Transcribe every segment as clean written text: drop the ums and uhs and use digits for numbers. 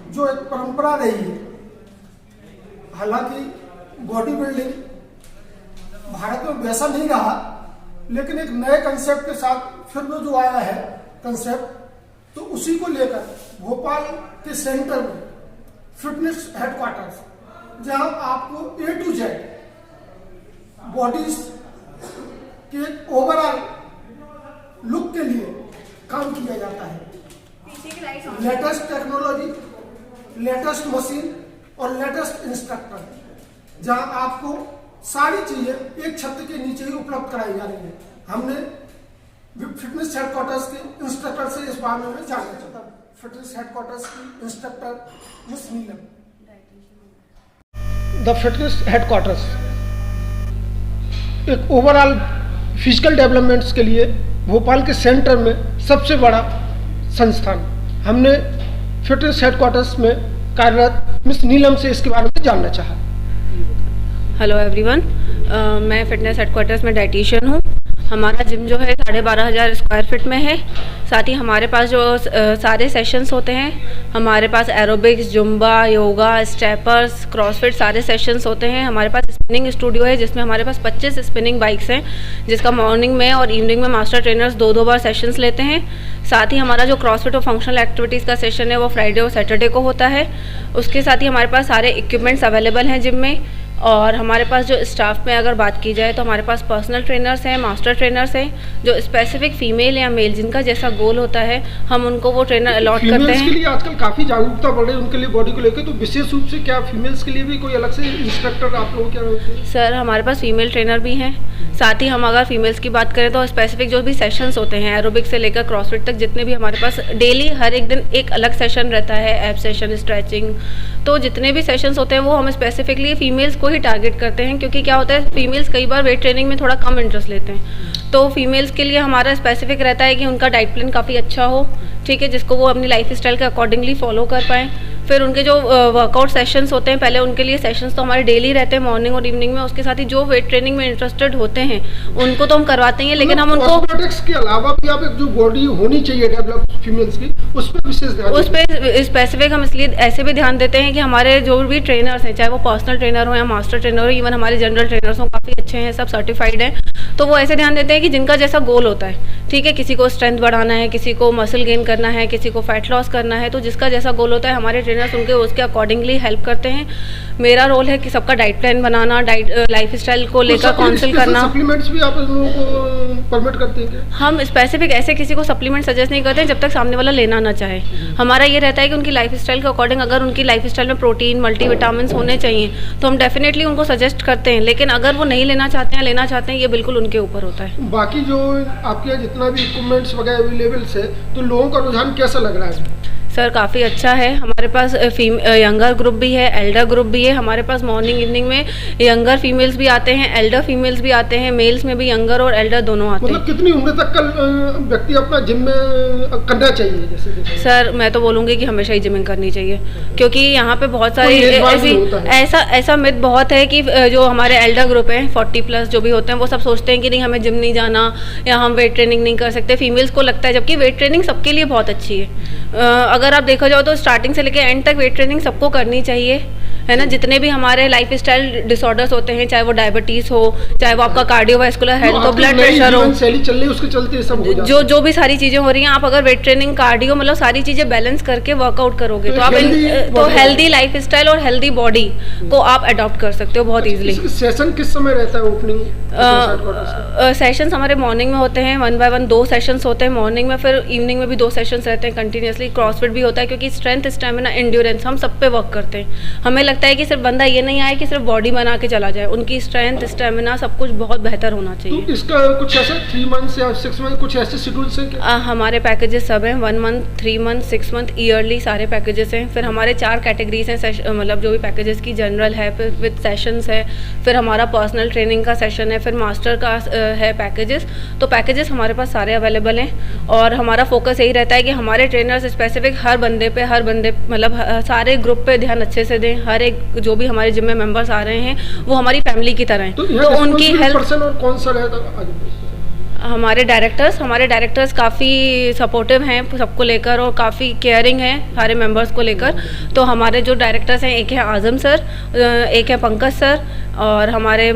जो एक परंपरा रही है, हालांकि बॉडी बिल्डिंग भारत में वैसा नहीं रहा, लेकिन एक नए कंसेप्ट के साथ फिर जो आया है कंसेप्ट, तो उसी को लेकर भोपाल के सेंटर में फिटनेस हेडक्वार्टर्स, जहां आपको A to Z बॉडीज के ओवरऑल लुक के लिए काम किया जाता है। लेटेस्ट टेक्नोलॉजी, लेटेस्ट मशीन और लेटेस्ट इंस्ट्रक्टर, जहां आपको सारी चीजें एक छत के नीचे ही उपलब्ध कराई जा रही है। हमने फिटनेस हेडक्वार्टर्स के इंस्ट्रक्टर से इस बारे में जानना चाहता हूं। फिटनेस हेडक्वार्टर्स की instructor miss Neelam. The fitness headquarters एक ओवरऑल फिजिकल डेवलपमेंट्स के लिए भोपाल के सेंटर में सबसे बड़ा संस्थान। हमने फिटनेस हेडक्वार्टर्स में कार्यरत मिस नीलम से इसके बारे में जानना चाहा। हेलो एवरीवन, मैं फिटनेस हेडक्वार्टर्स में डाइटिशियन हूँ। हमारा जिम जो है 12,500 स्क्वायर फीट में है। साथ ही हमारे पास जो सारे सेशंस होते हैं, हमारे पास aerobics, Zumba, yoga, steppers, CrossFit सारे सेशंस होते हैं। हमारे पास स्पिनिंग स्टूडियो है जिसमें हमारे पास 25 स्पिनिंग बाइक्स हैं, जिसका मॉर्निंग में और इवनिंग में मास्टर ट्रेनर्स 2-2 बार सेशंस लेते हैं। साथ ही हमारा जो क्रॉसफिट और फंक्शनल एक्टिविटीज़ का सेशन है वो फ्राइडे और सैटरडे को होता है। उसके साथ ही हमारे पास सारे इक्विपमेंट्स अवेलेबल हैं जिम में। और हमारे पास जो स्टाफ में अगर बात की जाए तो हमारे पास पर्सनल ट्रेनर्स हैं, मास्टर ट्रेनर्स हैं, जो स्पेसिफिक फीमेल या मेल जिनका जैसा गोल होता है हम उनको वो ट्रेनर अलॉट करते हैं। फीमेल्स के लिए आजकल काफ़ी जागरूकता बढ़ रही है उनके लिए बॉडी को लेकर, तो विशेष रूप से क्या फीमेल्स के लिए भी कोई अलग से इंस्ट्रक्टर आप लोग क्या होते हैं? सर, हमारे पास फीमेल ट्रेनर भी हैं। साथ ही हम अगर फीमेल्स की बात करें तो स्पेसिफिक जो भी सेशंस होते हैं एरोबिक से लेकर क्रॉसफिट तक, जितने भी हमारे पास डेली हर एक दिन एक अलग सेशन रहता है, एप सेशन, स्ट्रेचिंग, तो जितने भी सेशंस होते हैं वो हम स्पेसिफिकली फीमेल्स को ही टारगेट करते हैं। क्योंकि क्या होता है, फीमेल्स कई बार वेट ट्रेनिंग में थोड़ा कम इंटरेस्ट लेते हैं, तो फीमेल्स के लिए हमारा स्पेसिफिक रहता है कि उनका डाइट प्लान काफ़ी अच्छा हो, ठीक है, जिसको वो अपनी लाइफ स्टाइल के अकॉर्डिंगली फॉलो कर पाएँ। फिर उनके जो वर्कआउट सेशंस होते हैं, पहले उनके लिए सेशंस तो हमारे डेली रहते हैं मॉर्निंग और इवनिंग में। उसके साथ ही जो वेट ट्रेनिंग में इंटरेस्टेड होते हैं उनको तो हम करवाते हैं, लेकिन हम उनको कॉस्मेटिक्स के अलावा भी आप एक जो बॉडी होनी चाहिए डेवलप फीमेल्स की, उस पर विशेष ध्यान, उस पर स्पेसिफिक हम इसलिए ऐसे भी ध्यान देते हैं कि हमारे जो भी ट्रेनर्स हैं, चाहे वो पर्सनल ट्रेनर हो या मास्टर ट्रेनर हो, इवन हमारे जनरल ट्रेनर्स हो, काफ़ी अच्छे हैं, सब सर्टिफाइड हैं, तो वो ऐसे ध्यान देते हैं कि जिनका जैसा गोल होता है, ठीक है, किसी को स्ट्रेंथ बढ़ाना है, किसी को मसल गेन करना है, किसी को फैट लॉस करना है, तो जिसका जैसा गोल होता है हमारे ट्रेनर्स उनके उसके अकॉर्डिंगली हेल्प करते हैं। मेरा रोल है कि सबका डाइट प्लान बनाना, लाइफ स्टाइल को लेकर काउंसिल करना। सप्लीमेंट्स भी आप लोगों को परमिट करते हैं क्या? हम स्पेसिफिक ऐसे किसी को सप्लीमेंट सजेस्ट नहीं करते जब तक सामने वाला लेना ना चाहे। हमारा ये रहता है कि उनकी लाइफ स्टाइल के अकॉर्डिंग अगर उनकी लाइफ स्टाइल में प्रोटीन, मल्टीविटामिन्स होने चाहिए तो हम डेफिनेटली उनको सजेस्ट करते हैं, लेकिन अगर वो नहीं लेना चाहते हैं, लेना चाहते हैं, ये बिल्कुल उनके ऊपर होता है। बाकी जो आपके यहाँ जितना भी इक्विपमेंट्स वगैरह अवेलेबल है, तो लोगों का रुझान कैसा लग रहा है? सर, काफ़ी अच्छा है। हमारे पास यंगर ग्रुप भी है, एल्डर ग्रुप भी है। हमारे पास मॉर्निंग इवनिंग में यंगर फीमेल्स भी आते हैं, एल्डर फीमेल्स भी आते हैं, मेल्स में भी यंगर और एल्डर दोनों आते हैं। मतलब कितनी उम्र तक का व्यक्ति अपना जिम में करना चाहिए? जैसे सर, मैं तो बोलूँगी कि हमेशा ही जिमिंग करनी चाहिए, क्योंकि यहाँ पे बहुत सारी ऐसा मिथ बहुत है कि जो हमारे एल्डर ग्रुप हैं 40+ जो भी होते हैं वो सब सोचते हैं कि नहीं हमें जिम नहीं जाना या हम वेट ट्रेनिंग नहीं कर सकते। फीमेल्स को लगता है, जबकि वेट ट्रेनिंग सबके लिए बहुत अच्छी है। अगर आप देखा जाओ तो स्टार्टिंग से लेकर एंड तक वेट ट्रेनिंग सबको करनी चाहिए, है ना। जितने भी हमारे लाइफ स्टाइल डिसऑर्डर्स होते हैं, चाहे वो डायबिटीज हो, चाहे वो आपका कार्डियोवास्कुलर हेल्थ हो, ब्लड प्रेशर हो, शैली चल रही है उसके चलते सब हो जाता है। जो भी सारी चीजें हो रही हैं, आप अगर वेट ट्रेनिंग, कार्डियो, मतलब सारी चीजें बैलेंस करके वर्कआउट करोगे तो आप हेल्दी लाइफ स्टाइल और हेल्दी बॉडी को आप अडॉप्ट कर सकते हो बहुत ईजिली। सेशन किस समय रहता है ओपनिंग? सेशंस हमारे मॉर्निंग में होते हैं, 1 by 1 2 सेशंस होते हैं मॉर्निंग में, फिर इवनिंग में भी 2 सेशंस रहते हैं कंटिन्यूसली। क्रॉसफिट भी होता है, क्योंकि स्ट्रेंथ, स्टेमिना, एंड्योरेंस हम सब पे वर्क करते हैं। हमें लगता है कि सिर्फ बंदा ये नहीं आए कि सिर्फ बॉडी बना के चला जाए, उनकी स्ट्रेंथ, स्टेमिना सब कुछ बहुत बेहतर होना चाहिए। तो इसका कुछ ऐसा 3 मंथ्स या 6 मंथ कुछ ऐसे शेड्यूल्स हैं क्या? हमारे पैकेजेस सब हैं, 1 मंथ, 3 मंथ, 6 मंथ, ईयरली सारे पैकेजेस हैं। फिर हमारे 4 कैटेगरीज हैं, मतलब जो भी पैकेजेस की, जनरल है, फिर विद सेशंस है, फिर हमारा पर्सनल ट्रेनिंग का सेशन है, फिर मास्टर का है पैकेजेस। तो पैकेजेस हमारे पास सारे अवेलेबल हैं और हमारा फोकस यही रहता है कि हमारे ट्रेनर्स स्पेसिफिक हर बंदे मतलब सारे ग्रुप पे ध्यान अच्छे से दें। हर एक जो भी हमारे जिम में मेंबर्स आ रहे हैं वो हमारी फैमिली की तरह हैं, तो उनकी हेल्थ। और कौन सा रहेगा? हमारे डायरेक्टर्स काफ़ी सपोर्टिव हैं सबको लेकर और काफ़ी केयरिंग हैं सारे मेंबर्स को लेकर। तो हमारे जो डायरेक्टर्स हैं, एक है आज़म सर, एक है पंकज सर, और हमारे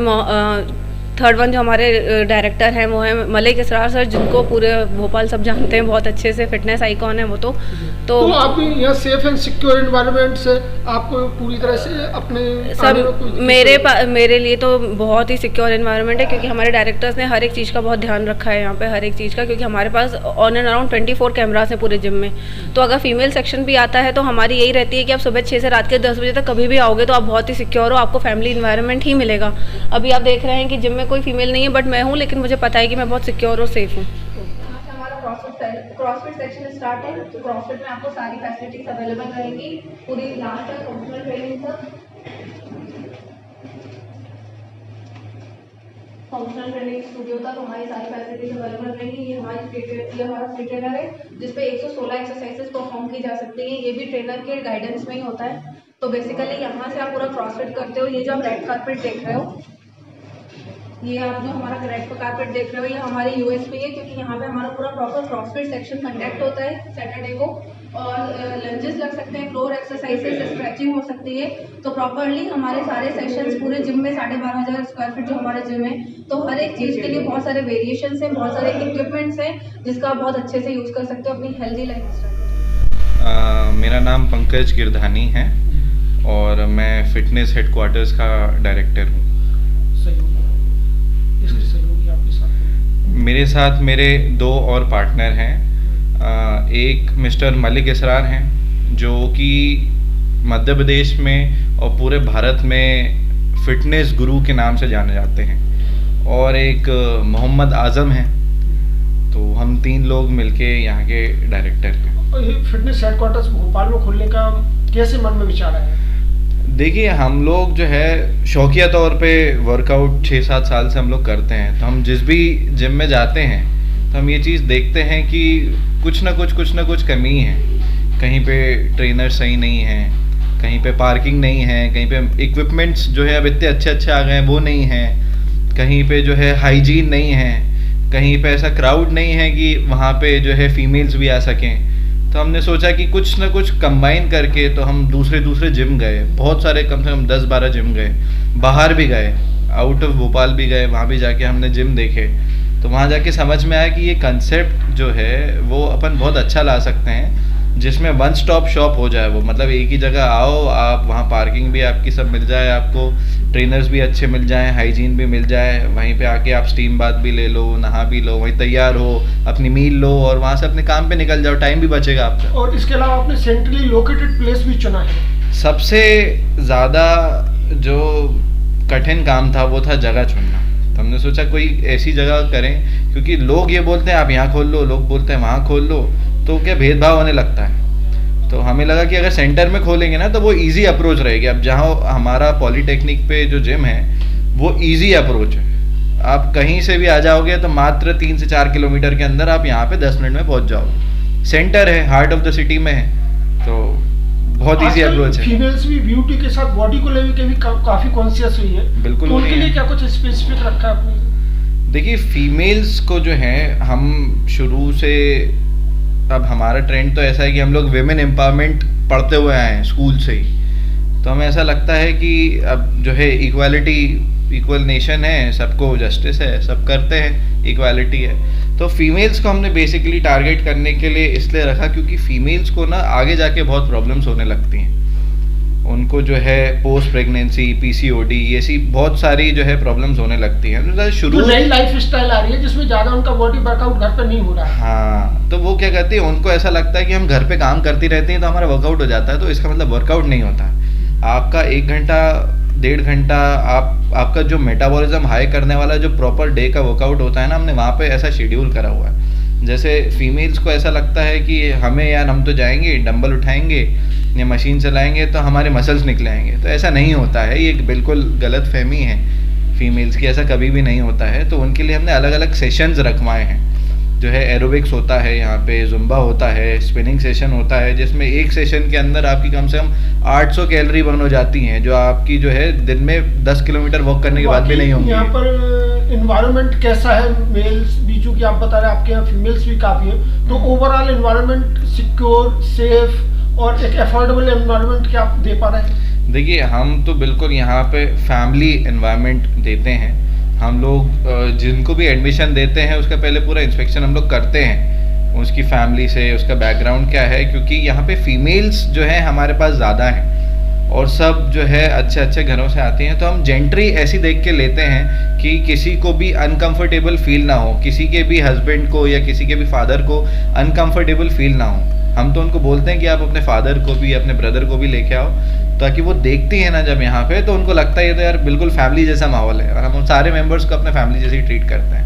थर्ड वन जो हमारे डायरेक्टर हैं वो हैं मलिक इसरार सर, जिनको पूरे भोपाल सब जानते हैं बहुत अच्छे से, फिटनेस आइकॉन है वो। तो आप यहाँ सेफ एंड सिक्योर एनवायरनमेंट से आपको पूरी तरह से अपने सर मेरे लिए तो बहुत ही सिक्योर एनवायरनमेंट है, क्योंकि हमारे डायरेक्टर्स ने हर एक चीज़ का बहुत ध्यान रखा है यहाँ पे, हर एक चीज़ का, क्योंकि हमारे pass on and around 24 cameras हैं पूरे जिम में। तो अगर फीमेल सेक्शन भी आता है तो हमारी यही रहती है कि आप सुबह 6 से रात के 10 बजे तक कभी भी आओगे तो आप बहुत ही सिक्योर हो, आपको फैमिली इन्वायरमेंट ही मिलेगा। अभी आप देख रहे हैं कि जिम में कोई फीमेल नहीं है, बट मैं हूँ, लेकिन मुझे पता है कि मैं बहुत सिक्योर और सेफ हूँ। क्रॉसफिट सेक्शन स्टार्ट है, तो क्रॉसफिट में आपको सारी फैसिलिटीज अवेलेबल रहेंगी, पूरी लास्ट तक फंक्शनल ट्रेनिंग तक, फंक्शनल ट्रेनिंग स्टूडियो तक हमारी सारी फैसिलिटीज अवेलेबल रहेंगी। ये हमारा फ्री ट्रेनर है जिसपे 116 एक्सरसाइजेस परफॉर्म की जा सकती हैं। ये भी ट्रेनर के गाइडेंस में ही होता है। तो बेसिकली यहाँ से आप पूरा क्रॉसफिट करते हो। ये जो आप रेड कारपेट देख रहे हो, ये आप जो हमारा रेड कारपेट देख रहे हो, ये हमारी यूएसपी है, क्योंकि यहाँ पे हमारा पूरा प्रॉपर क्रॉसफिट सेक्शन कंडक्ट होता है सैटरडे को, और लंजेस लग सकते हैं, फ्लोर एक्सरसाइजेस, स्ट्रेचिंग हो सकती है। तो प्रॉपरली हमारे सारे सेशंस पूरे जिम में 12,500 स्क्वायर फीट जो हमारा जिम है, तो हर एक चीज़ के लिए बहुत सारे वेरिएशंस हैं, बहुत सारे इक्विपमेंट्स हैं जिसका आप बहुत अच्छे से यूज़ कर सकते हो अपनी हेल्दी लाइफ। मेरा नाम पंकज गिरधानी है और मैं फिटनेस हेडक्वार्टर्स का डायरेक्टर हूँ। मेरे साथ मेरे 2 और पार्टनर हैं। एक मिस्टर मलिक इसरार हैं जो कि मध्य प्रदेश में और पूरे भारत में फ़िटनेस गुरु के नाम से जाने जाते हैं, और एक मोहम्मद आज़म हैं। तो हम 3 लोग मिलके यहाँ के डायरेक्टर हैं। और ये फिटनेस हेडक्वार्टर्स भोपाल में खोलने का कैसे मन में विचार आया? देखिए, हम लोग जो है शौकिया तौर पे वर्कआउट 6-7 साल से हम लोग करते हैं। तो हम जिस भी जिम में जाते हैं तो हम ये चीज़ देखते हैं कि कुछ ना कुछ कमी है। कहीं पे ट्रेनर सही नहीं है, कहीं पे पार्किंग नहीं है, कहीं पे इक्विपमेंट्स जो है अब इतने अच्छे आ गए हैं वो नहीं है, कहीं पे जो है हाइजीन नहीं है, कहीं पे ऐसा क्राउड नहीं है कि वहाँ पे जो है फीमेल्स भी आ सकें। तो हमने सोचा कि कुछ ना कुछ कंबाइन करके, तो हम दूसरे जिम गए, बहुत सारे, कम से कम 10-12 जिम गए, बाहर भी गए, आउट ऑफ भोपाल भी गए, वहाँ भी जाके हमने जिम देखे। तो वहाँ जाके समझ में आया कि ये कंसेप्ट जो है वो अपन बहुत अच्छा ला सकते हैं, जिसमें वन स्टॉप शॉप हो जाए। वो मतलब एक ही जगह आओ आप, वहाँ पार्किंग भी आपकी सब मिल जाए, आपको ट्रेनर्स भी अच्छे मिल जाएं, हाइजीन भी मिल जाए, वहीं पे आके आप स्टीम बाथ भी ले लो, नहा भी लो, वहीं तैयार हो, अपनी मील लो और वहाँ से अपने काम पे निकल जाओ, टाइम भी बचेगा आपका। और इसके अलावा आपने सेंट्रली लोकेटेड प्लेस भी चुना है। सबसे ज़्यादा जो कठिन काम था वो था जगह चुनना। तो हमने सोचा कोई ऐसी जगह करें, क्योंकि लोग ये बोलते हैं आप यहाँ खोल लो, लोग बोलते हैं वहाँ खोल लो, तो क्या भेदभाव होने लगता है। तो हमें लगा कि अगर सेंटर में खोलेंगे ना तो वो इजी अप्रोच रहेगी। अब जहाँ हमारा पॉलीटेक्निक पे जो जिम है वो इजी अप्रोच है, आप कहीं से भी आ जाओगे तो मात्र 3 से 4 किलोमीटर के अंदर आप यहाँ पे 10 मिनट में पहुँच जाओगे। सेंटर है, हार्ट ऑफ द सिटी में है, तो बहुत इजी अप्रोच है। फीमेल्स भी ब्यूटी के साथ बॉडी को लेकर भी काफी कॉन्शियस हुई है। बिल्कुल। तो उनके लिए क्या कुछ स्पेसिफिक रखा है आपने? देखिए, फीमेल्स को जो है हम शुरू से, अब हमारा ट्रेंड तो ऐसा है कि हम लोग विमेन एम्पावरमेंट पढ़ते हुए आए हैं स्कूल से ही। तो हमें ऐसा लगता है कि अब जो है इक्वालिटी, इक्वल नेशन है, सबको जस्टिस है, सब करते हैं, इक्वालिटी है। तो फीमेल्स को हमने बेसिकली टारगेट करने के लिए इसलिए रखा क्योंकि फीमेल्स को ना आगे जाके बहुत प्रॉब्लम्स होने लगती हैं। उनको जो है पोस्ट प्रेगनेंसी, पीसीओडी, ये सी बहुत सारी जो है प्रॉब्लम्स होने लगती हैं। शुरू तो नई लाइफ स्टाइल आ रही है जिसमें ज़्यादा उनका बॉडी वर्कआउट घर पे नहीं हो रहा है। हाँ, तो वो क्या कहती है, उनको ऐसा लगता है कि हम घर पे काम करती रहती हैं तो हमारा वर्कआउट हो जाता है। तो इसका मतलब वर्कआउट नहीं होता। आपका 1 घंटा 1.5 घंटा आपका जो मेटाबॉलिज्म हाई करने वाला जो प्रॉपर डे का वर्कआउट होता है ना, हमने वहाँ पे ऐसा शेड्यूल करा हुआ है। जैसे फीमेल्स को ऐसा लगता है कि हमें यार हम तो जाएंगे, डंबल उठाएंगे या मशीन चलाएंगे तो हमारे मसल्स निकल आएंगे। तो ऐसा नहीं होता है, ये बिल्कुल गलत फहमी है फीमेल्स की, ऐसा कभी भी नहीं होता है। तो उनके लिए हमने अलग अलग सेशंस रखवाए हैं जो है एरोबिक्स होता है, यहाँ पे जुम्बा होता है, स्पिनिंग सेशन होता है, जिसमें एक सेशन के अंदर आपकी कम से कम 800 कैलोरी बर्न हो जाती हैं, जो आपकी जो है दिन में 10 किलोमीटर वॉक करने के बाद भी नहीं होंगी। यहाँ पर इन्वायरमेंट कैसा है? मेल्स भी, चूंकि आप बता रहे हैं आपके यहाँ फीमेल्स भी काफ़ी है, तो ओवरऑल इन्वायरमेंट सिक्योर, सेफ और एक अफोर्डेबल इन्वायरमेंट क्या आप दे पा रहे हैं? देखिए, हम तो बिल्कुल यहाँ पे फैमिली इन्वायरमेंट देते हैं। हम लोग जिनको भी एडमिशन देते हैं उसका पहले पूरा इंस्पेक्शन हम लोग करते हैं, उसकी फैमिली से, उसका बैकग्राउंड क्या है, क्योंकि यहाँ पे फीमेल्स जो है हमारे पास ज़्यादा हैं और सब जो है अच्छे अच्छे घरों से आती हैं, तो हम जेंट्री ऐसी देख के लेते हैं कि किसी को भी अनकंफर्टेबल फील ना हो, किसी के भी हस्बैंड को या किसी के भी फादर को अनकंफर्टेबल फील ना हो। हम तो उनको बोलते हैं कि आप अपने फादर को भी, अपने ब्रदर को भी लेके आओ, ताकि वो देखती है ना जब यहाँ पे, तो उनको लगता है ये तो यार बिल्कुल फैमिली जैसा माहौल है, और हम सारे मेंबर्स को अपने फैमिली जैसे ही ट्रीट करते हैं।